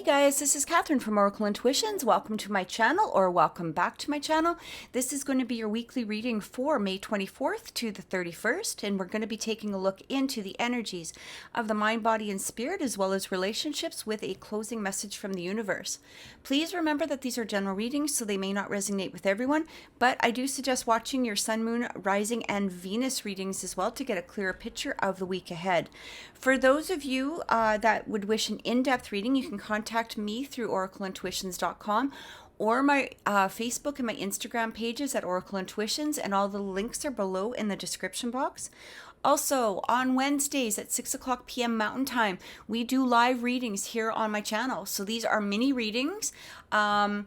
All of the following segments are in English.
Hey guys, this is Catherine from Oracle Intuitions. Welcome to my channel, or welcome back to my channel. This is going to be your weekly reading for May 24th to the 31st, and we're going to be taking a look into the energies of the mind, body, and spirit, as well as relationships, with a closing message from the universe. Please remember that these are general readings, so they may not resonate with everyone, but I do suggest watching your Sun, Moon, Rising, and Venus readings as well to get a clearer picture of the week ahead. For those of you that would wish an in-depth reading, you can contact me through oracleintuitions.com or my Facebook and my Instagram pages at Oracle Intuitions, and all the links are below in the description box. Also, on Wednesdays at 6 o'clock p.m. Mountain Time, we do live readings here on my channel. So these are mini readings. And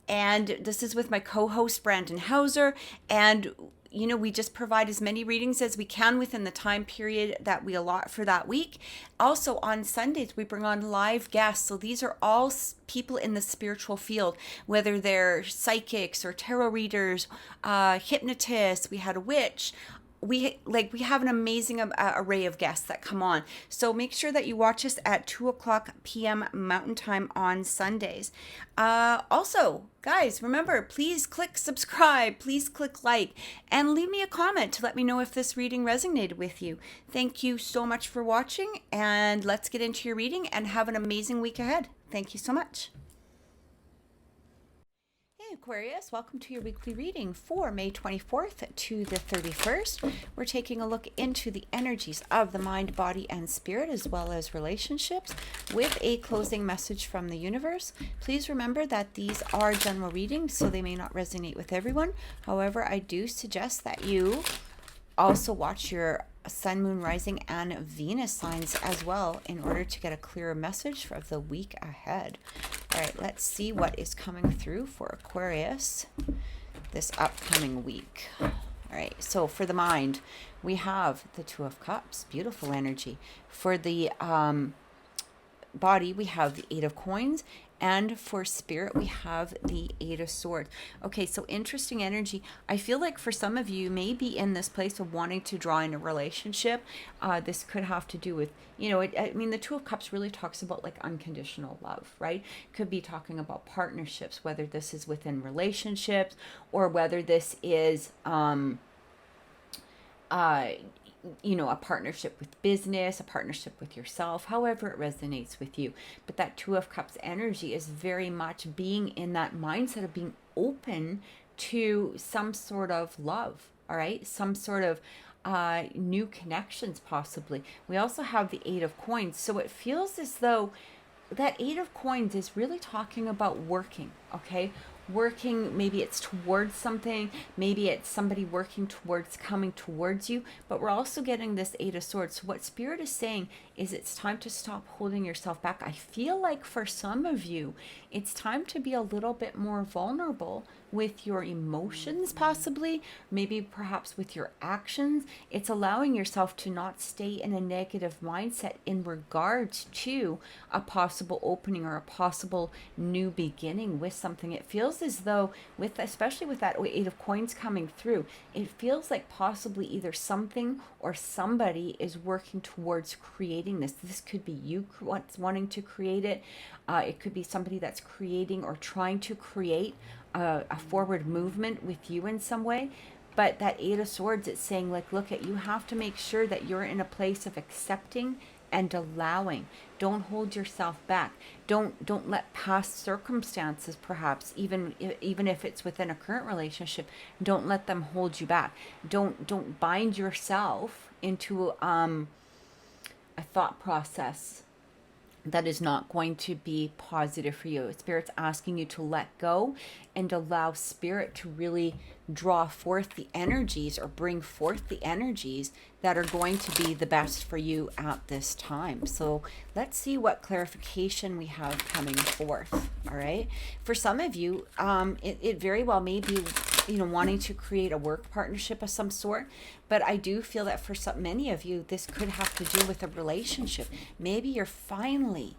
this is with my co-host Brandon Hauser, and we just provide as many readings as we can within the time period that we allot for that week. Also, on Sundays, we bring on live guests. So these are all people in the spiritual field, whether they're psychics or tarot readers, hypnotists. We had a witch. We have an amazing array of guests that come on. So make sure that you watch us at 2 o'clock p.m. Mountain Time on Sundays. Also, guys, remember, please click subscribe, please click like, and leave me a comment to let me know if this reading resonated with you. Thank you so much for watching, and let's get into your reading and have an amazing week ahead. Thank you so much. Aquarius, welcome to your weekly reading for May 24th to the 31st. We're taking a look into the energies of the mind, body, and spirit, as well as relationships, with a closing message from the universe. Please remember that these are general readings, so they may not resonate with everyone. However, I do suggest that you also watch your Sun, Moon, Rising, and Venus signs as well in order to get a clearer message of the week ahead. All right, let's see what is coming through for Aquarius this upcoming week. All right, so for the mind, we have the Two of Cups, beautiful energy. For the body, we have the Eight of Coins, and for spirit, we have the Eight of Swords. Okay, so interesting energy. I feel like for some of you, may be in this place of wanting to draw in a relationship. This could have to do with, the Two of Cups really talks about like unconditional love, right? Could be talking about partnerships, whether this is within relationships or whether this is a partnership with business, a partnership with yourself, however it resonates with you. But that Two of Cups energy is very much being in that mindset of being open to some sort of love, all right? Some sort of new connections, possibly. We also have the Eight of Coins. So it feels as though that Eight of Coins is really talking about working, okay? Working, maybe it's towards something, maybe it's somebody working towards coming towards you, but we're also getting this Eight of Swords. So what Spirit is saying is it's time to stop holding yourself back. I feel like for some of you, it's time to be a little bit more vulnerable with your emotions, possibly, maybe perhaps with your actions. It's allowing yourself to not stay in a negative mindset in regards to a possible opening or a possible new beginning with something. It feels as though, especially with that Eight of Coins coming through, it feels like possibly either something or somebody is working towards creating this. This could be you wanting to create it. It could be somebody that's creating or trying to create a forward movement with you in some way. But that Eight of Swords, it's saying, like, look, you have to make sure that you're in a place of accepting and allowing. Don't hold yourself back. Don't let past circumstances, perhaps even if it's within a current relationship, don't let them hold you back. Don't bind yourself into a thought process that is not going to be positive for you. Spirit's asking you to let go and allow Spirit to really draw forth the energies, or bring forth the energies that are going to be the best for you at this time. So let's see what clarification we have coming forth. All right. For some of you, it very well may be, wanting to create a work partnership of some sort. But I do feel that for many of you, this could have to do with a relationship. Maybe you're finally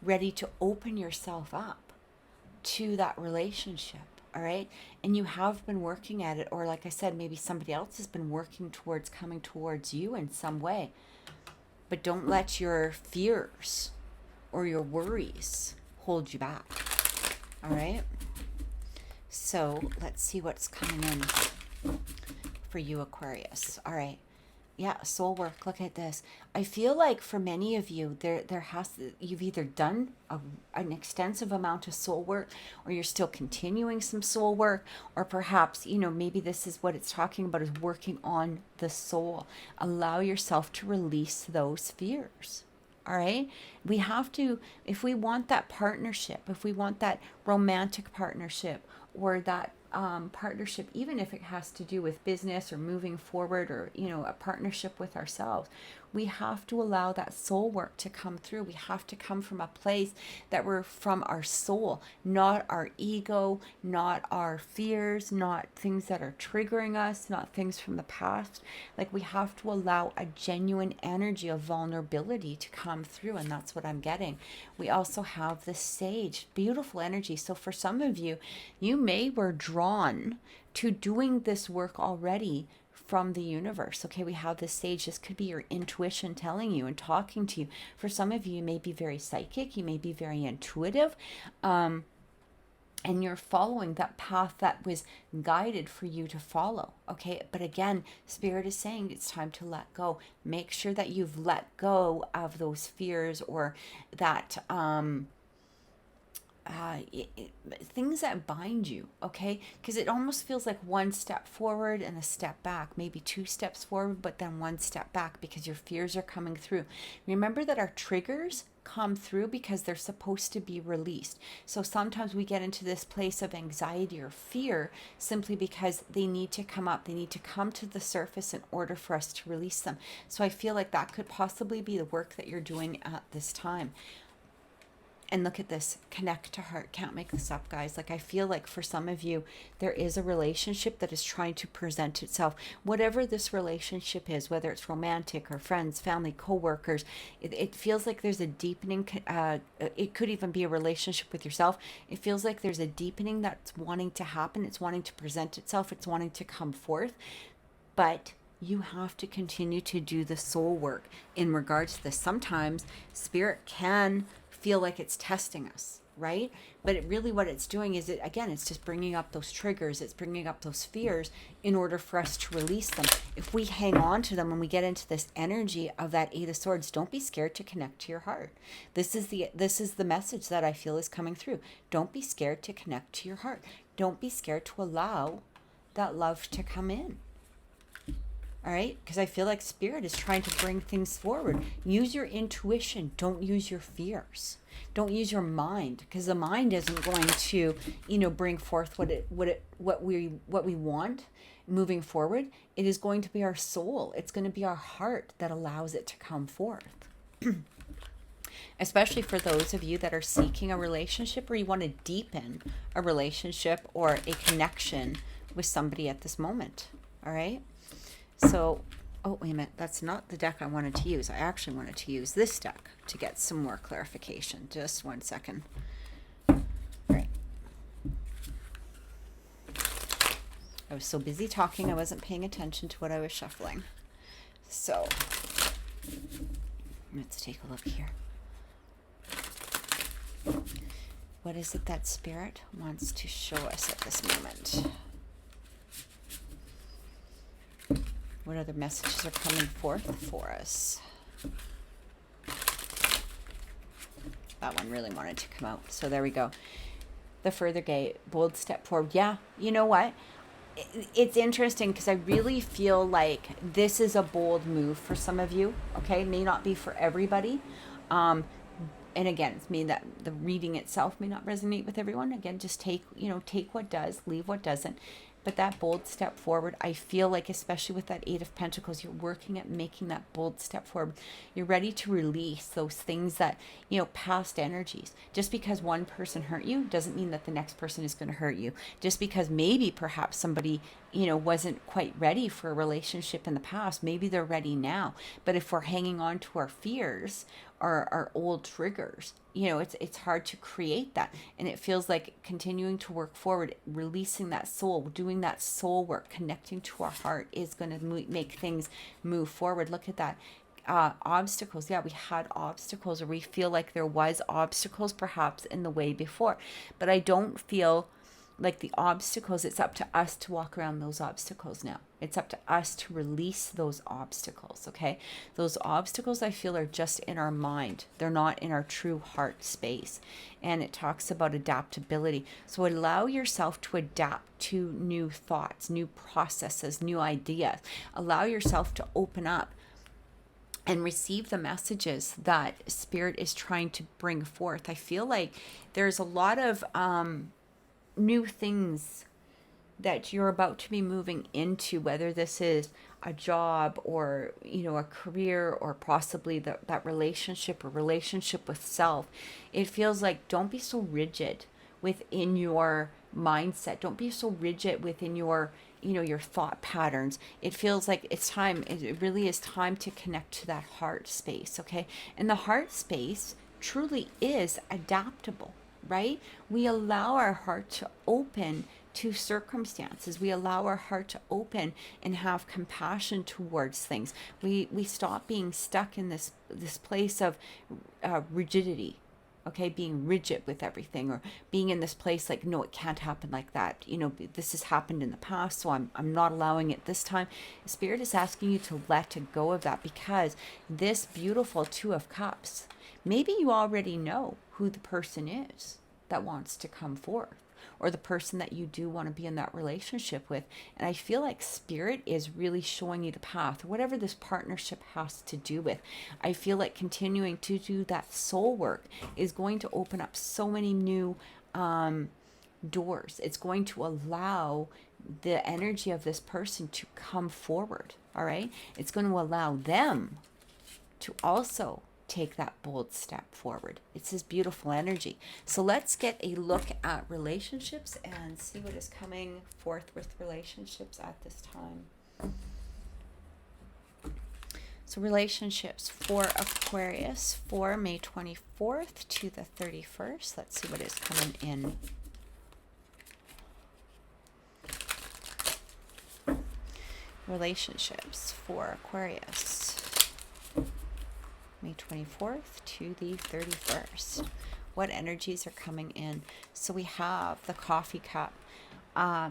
ready to open yourself up to that relationship. All right. And you have been working at it. Or like I said, maybe somebody else has been working towards coming towards you in some way. But don't let your fears or your worries hold you back. All right. So let's see what's coming in for you, Aquarius. All right. Yeah, soul work. Look at this. I feel like for many of you, you've either done an extensive amount of soul work, or you're still continuing some soul work, or perhaps, maybe this is what it's talking about, is working on the soul. Allow yourself to release those fears. All right. We have to, if we want that partnership, if we want that romantic partnership, or that partnership, even if it has to do with business or moving forward, or, a partnership with ourselves, we have to allow that soul work to come through. We have to come from a place that we're from our soul, not our ego, not our fears, not things that are triggering us, not things from the past. Like, we have to allow a genuine energy of vulnerability to come through, and that's what I'm getting. We also have the sage, beautiful energy. So for some of you, you were drawn to doing this work already from the universe. Okay, we have this sage. This could be your intuition telling you and talking to you. For some of you, you may be very psychic, you may be very intuitive, and you're following that path that was guided for you to follow. Okay, but again, Spirit is saying it's time to let go. Make sure that you've let go of those fears, or that things that bind you, okay? Because it almost feels like one step forward and a step back, maybe two steps forward, but then one step back, because your fears are coming through. Remember that our triggers come through because they're supposed to be released. So sometimes we get into this place of anxiety or fear simply because they need to come up. They need to come to the surface in order for us to release them. So I feel like that could possibly be the work that you're doing at this time. And look at this, connect to heart. Can't make this up, guys. Like, I feel like for some of you, there is a relationship that is trying to present itself. Whatever this relationship is, whether it's romantic or friends, family, co-workers, it feels like there's a deepening. It could even be a relationship with yourself. It feels like there's a deepening that's wanting to happen. It's wanting to present itself. It's wanting to come forth. But you have to continue to do the soul work in regards to this. Sometimes Spirit can feel like it's testing us, right? But what it's doing is, it's just bringing up those triggers. It's bringing up those fears in order for us to release them. If we hang on to them and we get into this energy of that Eight of Swords, don't be scared to connect to your heart. This is the message that I feel is coming through. Don't be scared to connect to your heart. Don't be scared to allow that love to come in. All right, because I feel like Spirit is trying to bring things forward. Use your intuition. Don't use your fears. Don't use your mind, because the mind isn't going to, bring forth what we want moving forward. It is going to be our soul. It's going to be our heart that allows it to come forth. Especially for those of you that are seeking a relationship, or you want to deepen a relationship or a connection with somebody at this moment. All right. So, oh, wait a minute. That's not the deck I wanted to use. I actually wanted to use this deck to get some more clarification. Just one second. All right. I was so busy talking, I wasn't paying attention to what I was shuffling. So, let's take a look here. What is it that Spirit wants to show us at this moment? What other messages are coming forth for us? That one really wanted to come out. So there we go. The further gate, bold step forward. Yeah, you know what? It's interesting because I really feel like this is a bold move for some of you. Okay, it may not be for everybody. And again, it's mean that the reading itself may not resonate with everyone. Again, just take what does, leave what doesn't. But that bold step forward, I feel like, especially with that Eight of Pentacles, you're working at making that bold step forward. You're ready to release those things that, past energies. Just because one person hurt you doesn't mean that the next person is going to hurt you. Just because maybe perhaps somebody, wasn't quite ready for a relationship in the past, maybe they're ready now. But if we're hanging on to our fears or our old triggers, it's hard to create that. And it feels like continuing to work forward, releasing that soul, doing that soul work, connecting to our heart is going to make things move forward. Look at that. obstacles. Yeah, we had obstacles, or we feel like there was obstacles perhaps in the way before. But I don't feel like the obstacles, it's up to us to walk around those obstacles now. It's up to us to release those obstacles, okay? Those obstacles, I feel, are just in our mind. They're not in our true heart space. And it talks about adaptability. So allow yourself to adapt to new thoughts, new processes, new ideas. Allow yourself to open up and receive the messages that Spirit is trying to bring forth. I feel like there's a lot of new things that you're about to be moving into, whether this is a job or, you know, a career, or possibly that relationship or relationship with self. It feels like, don't be so rigid within your mindset. Don't be so rigid within your, you know, your thought patterns. It feels like it's time. It really is time to connect to that heart space. Okay. And the heart space truly is adaptable, right? We allow our heart to open to circumstances. We allow our heart to open and have compassion towards things. We stop being stuck in this place of rigidity, okay, being rigid with everything, or being in this place like, no, it can't happen like that. You know, this has happened in the past, so I'm not allowing it this time. Spirit is asking you to let go of that, because this beautiful Two of Cups, maybe you already know who the person is that wants to come forth, or the person that you do want to be in that relationship with. And I feel like Spirit is really showing you the path, whatever this partnership has to do with. I feel like continuing to do that soul work is going to open up so many new doors. It's going to allow the energy of this person to come forward. All right. It's going to allow them to also take that bold step forward. It's this beautiful energy. So let's get a look at relationships and see what is coming forth with relationships at this time. So relationships for Aquarius for May 24th to the 31st. Let's see what is coming in. Relationships for Aquarius, May 24th to the 31st. What energies are coming in? So we have the coffee cup,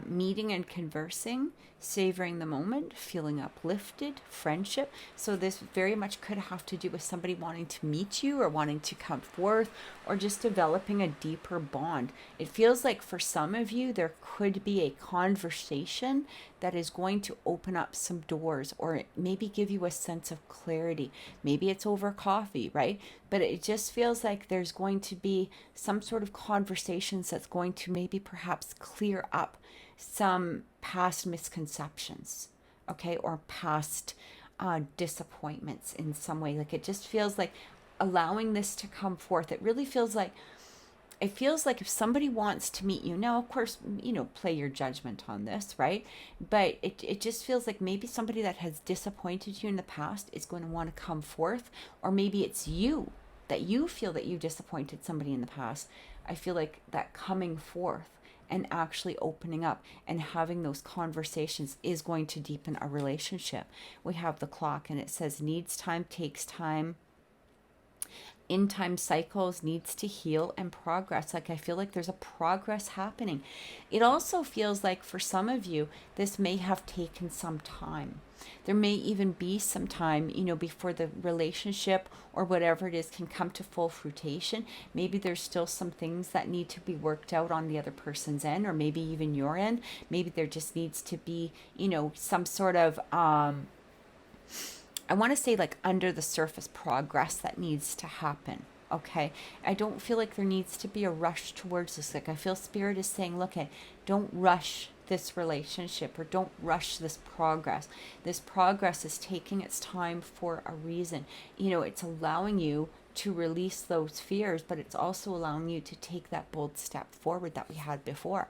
meeting and conversing, savoring the moment, feeling uplifted, friendship. So this very much could have to do with somebody wanting to meet you, or wanting to come forth, or just developing a deeper bond. It feels like for some of you, there could be a conversation that is going to open up some doors, or maybe give you a sense of clarity. Maybe it's over coffee, right? But it just feels like there's going to be some sort of conversations that's going to maybe perhaps clear up some past misconceptions, okay, or past disappointments in some way. Like, it just feels like allowing this to come forth. It really feels like, it feels like if somebody wants to meet you now, of course, you know, play your judgment on this, right? But it just feels like maybe somebody that has disappointed you in the past is going to want to come forth, or maybe it's you that you feel that you disappointed somebody in the past. I feel like that coming forth and actually opening up and having those conversations is going to deepen a relationship. We have the clock, and it says needs time, takes time, in time cycles, needs to heal, and progress. Like, I feel like there's a progress happening. It also feels like for some of you, this may have taken some time. There may even be some time, you know, before the relationship or whatever it is can come to full fruition. Maybe there's still some things that need to be worked out on the other person's end, or maybe even your end. Maybe there just needs to be, you know, some sort of I want to say like under the surface progress that needs to happen. Okay. I don't feel like there needs to be a rush towards this. Like, I feel Spirit is saying, look, don't rush this relationship, or don't rush this progress. This progress is taking its time for a reason. You know, it's allowing you to release those fears, but it's also allowing you to take that bold step forward that we had before.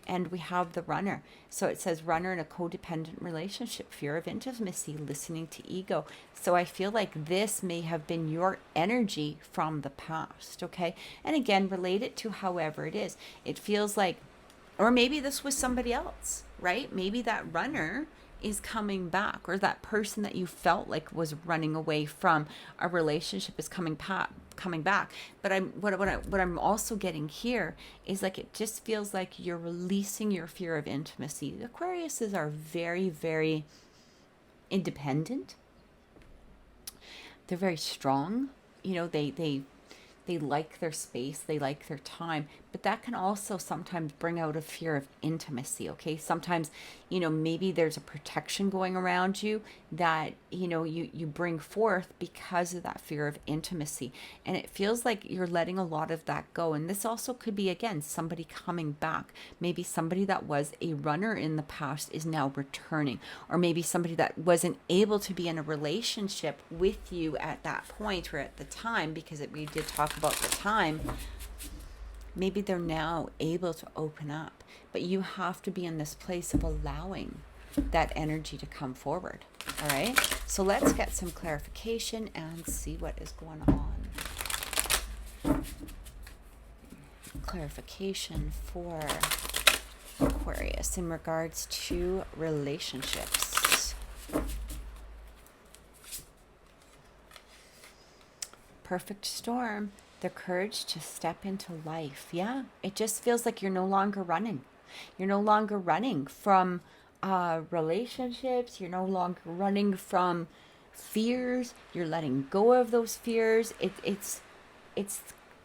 And we have the runner. So it says runner in a codependent relationship, fear of intimacy, listening to ego. So I feel like this may have been your energy from the past, okay? And again, relate it to however it is. It feels like, or maybe this was somebody else, right? Maybe that runner is coming back, or that person that you felt like was running away from a relationship is coming back. But what I'm also getting here is like, it just feels like you're releasing your fear of intimacy. Aquariuses are very, very independent. They're very strong. You know, they like their space, they like their time, but that can also sometimes bring out a fear of intimacy, okay? Sometimes, you know, maybe there's a protection going around you that, you know, you bring forth because of that fear of intimacy. And it feels like you're letting a lot of that go. And this also could be, again, somebody coming back. Maybe somebody that was a runner in the past is now returning, or maybe somebody that wasn't able to be in a relationship with you at that point or at the time, because we did talk about the time. Maybe they're now able to open up, but you have to be in this place of allowing that energy to come forward. All right, so let's get some clarification and see what is going on. Clarification for Aquarius in regards to relationships. Perfect storm. The courage to step into life. Yeah, it just feels like you're no longer running. You're no longer running from relationships. You're no longer running from fears. You're letting go of those fears. It's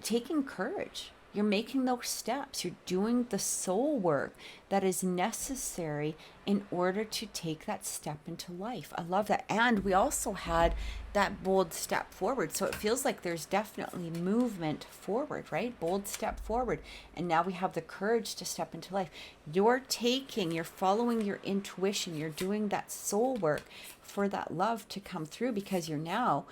taking courage. You're making those steps. You're doing the soul work that is necessary in order to take that step into life. I love that. And we also had that bold step forward. So it feels like there's definitely movement forward, right? Bold step forward. And now we have the courage to step into life. You're following your intuition. You're doing that soul work for that love to come through, because you're now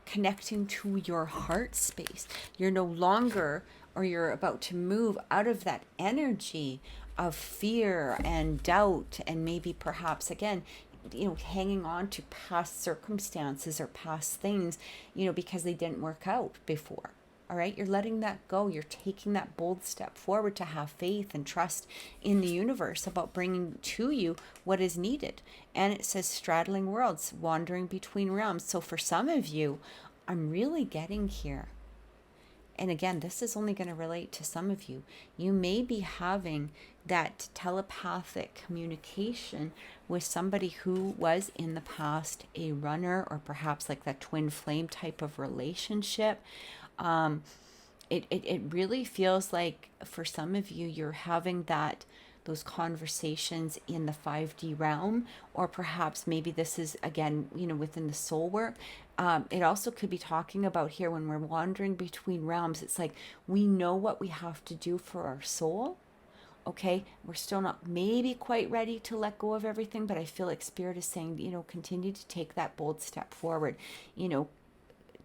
connecting to your heart space. You're no longer, or you're about to move out of that energy of fear and doubt, and maybe perhaps again, you know, hanging on to past circumstances or past things, you know, because they didn't work out before. All right, you're letting that go. You're taking that bold step forward to have faith and trust in the universe about bringing to you what is needed. And it says straddling worlds, wandering between realms. So for some of you, I'm really getting here. And again, this is only going to relate to some of you. You may be having that telepathic communication with somebody who was in the past a runner, or perhaps like that twin flame type of relationship. It really feels like for some of you, you're having those conversations in the 5D realm, or perhaps maybe this is, again, you know, within the soul work. It also could be talking about here when we're wandering between realms. It's like we know what we have to do for our soul. Okay, we're still not maybe quite ready to let go of everything, but I feel like Spirit is saying, you know, continue to take that bold step forward. You know,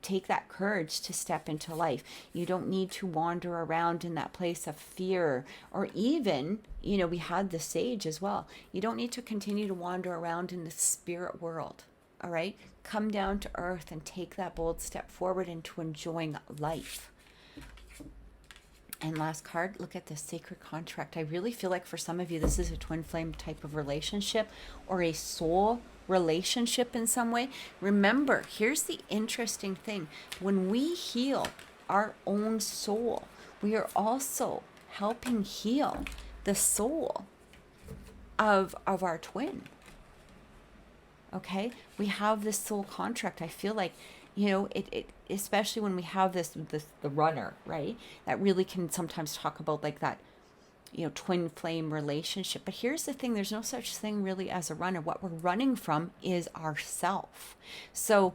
take that courage to step into life. You don't need to wander around in that place of fear, or even, you know, we had the sage as well. You don't need to continue to wander around in the spirit world. All right, come down to earth and take that bold step forward into enjoying life. And last card, look at the sacred contract. I really feel like for some of you, this is a twin flame type of relationship, or a soul relationship in some way. Remember, here's the interesting thing. When we heal our own soul, we are also helping heal the soul of our twin. Okay? We have this soul contract. I feel like, you know, it especially when we have the runner, right? That really can sometimes talk about like that, you know, twin flame relationship. But here's the thing, there's no such thing really as a runner. What we're running from is ourself. So,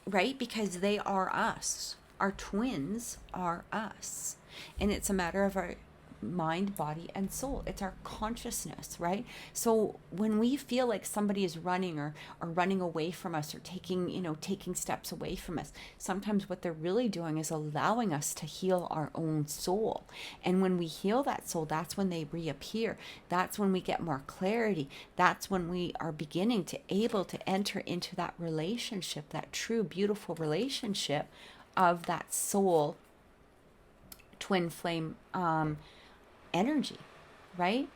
right? Because they are us. Our twins are us. And it's a matter of our mind, body, and soul. It's our consciousness, right? So when we feel like somebody is running or running away from us, or taking steps away from us, sometimes what they're really doing is allowing us to heal our own soul. And when we heal that soul, that's when they reappear. That's when we get more clarity. That's when we are beginning to able to enter into that relationship, that true, beautiful relationship of that soul twin flame energy, right?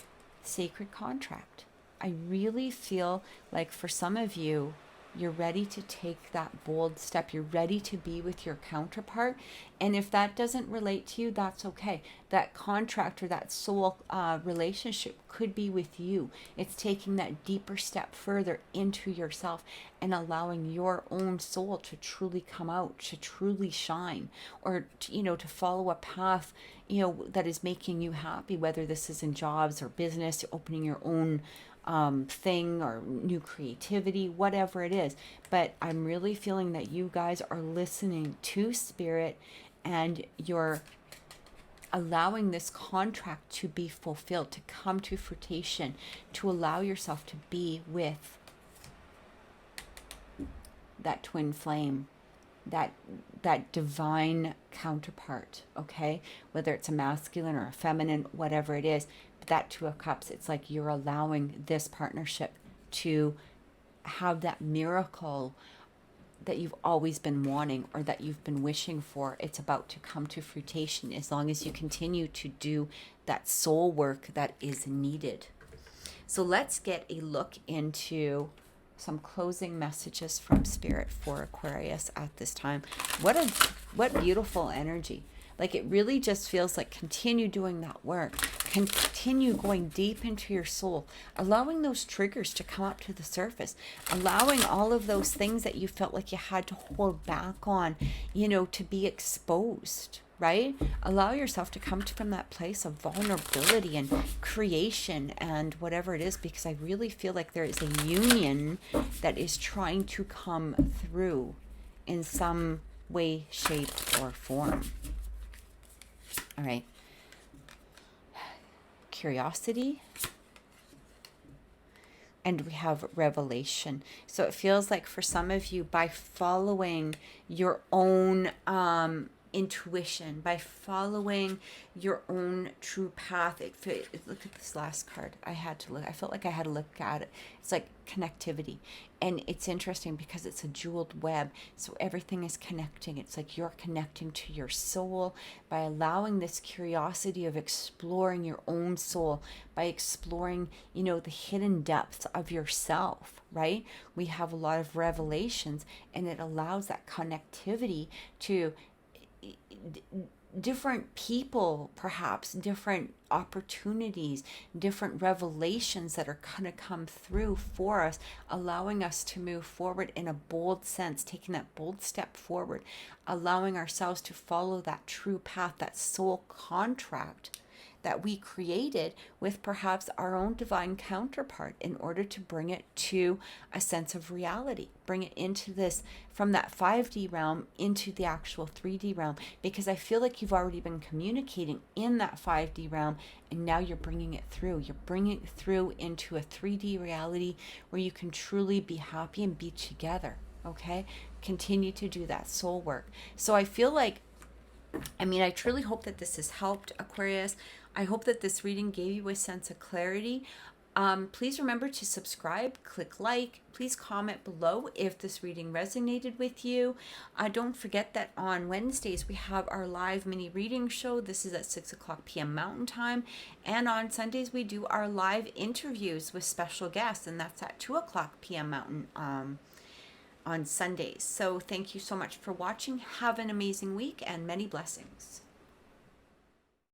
Sacred contract. I really feel like for some of you, you're ready to take that bold step. You're ready to be with your counterpart. And if that doesn't relate to you, that's okay. That contract or that soul relationship could be with you. It's taking that deeper step further into yourself and allowing your own soul to truly come out, to truly shine, or to follow a path, that is making you happy, whether this is in jobs or business, opening your own thing or new creativity, whatever it is. But I'm really feeling that you guys are listening to spirit and you're allowing this contract to be fulfilled, to come to fruition, to allow yourself to be with that twin flame, that divine counterpart, okay? Whether it's a masculine or a feminine, whatever it is, but that Two of Cups, it's like you're allowing this partnership to have that miracle that you've always been wanting or that you've been wishing for. It's about to come to fruition as long as you continue to do that soul work that is needed. So let's get a look into some closing messages from spirit for Aquarius at this time. What beautiful energy. Like, it really just feels like continue doing that work. Continue going deep into your soul, allowing those triggers to come up to the surface, allowing all of those things that you felt like you had to hold back on, to be exposed, right? Allow yourself to come from that place of vulnerability and creation and whatever it is, because I really feel like there is a union that is trying to come through in some way, shape, or form. All right. Curiosity. And we have revelation. So it feels like for some of you, by following your own intuition, by following your own true path, look at this last card. I felt like I had to look at it. It's like connectivity. And it's interesting because it's a jeweled web. So everything is connecting. It's like you're connecting to your soul by allowing this curiosity of exploring your own soul, by exploring, the hidden depths of yourself, right? We have a lot of revelations, and it allows that connectivity to different people, perhaps different opportunities, different revelations that are going to come through for us, allowing us to move forward in a bold sense, taking that bold step forward, allowing ourselves to follow that true path, that soul contract that we created with perhaps our own divine counterpart in order to bring it to a sense of reality, bring it into this, from that 5D realm into the actual 3D realm, because I feel like you've already been communicating in that 5D realm, and now you're bringing it through. You're bringing it through into a 3D reality where you can truly be happy and be together, okay? Continue to do that soul work. So I feel like, I truly hope that this has helped, Aquarius. I hope that this reading gave you a sense of clarity. Please remember to subscribe, click like, please comment below if this reading resonated with you. Don't forget that on Wednesdays we have our live mini reading show. This is at 6:00 p.m. Mountain Time. And on Sundays we do our live interviews with special guests, and that's at 2:00 p.m. Mountain on Sundays. So thank you so much for watching. Have an amazing week and many blessings.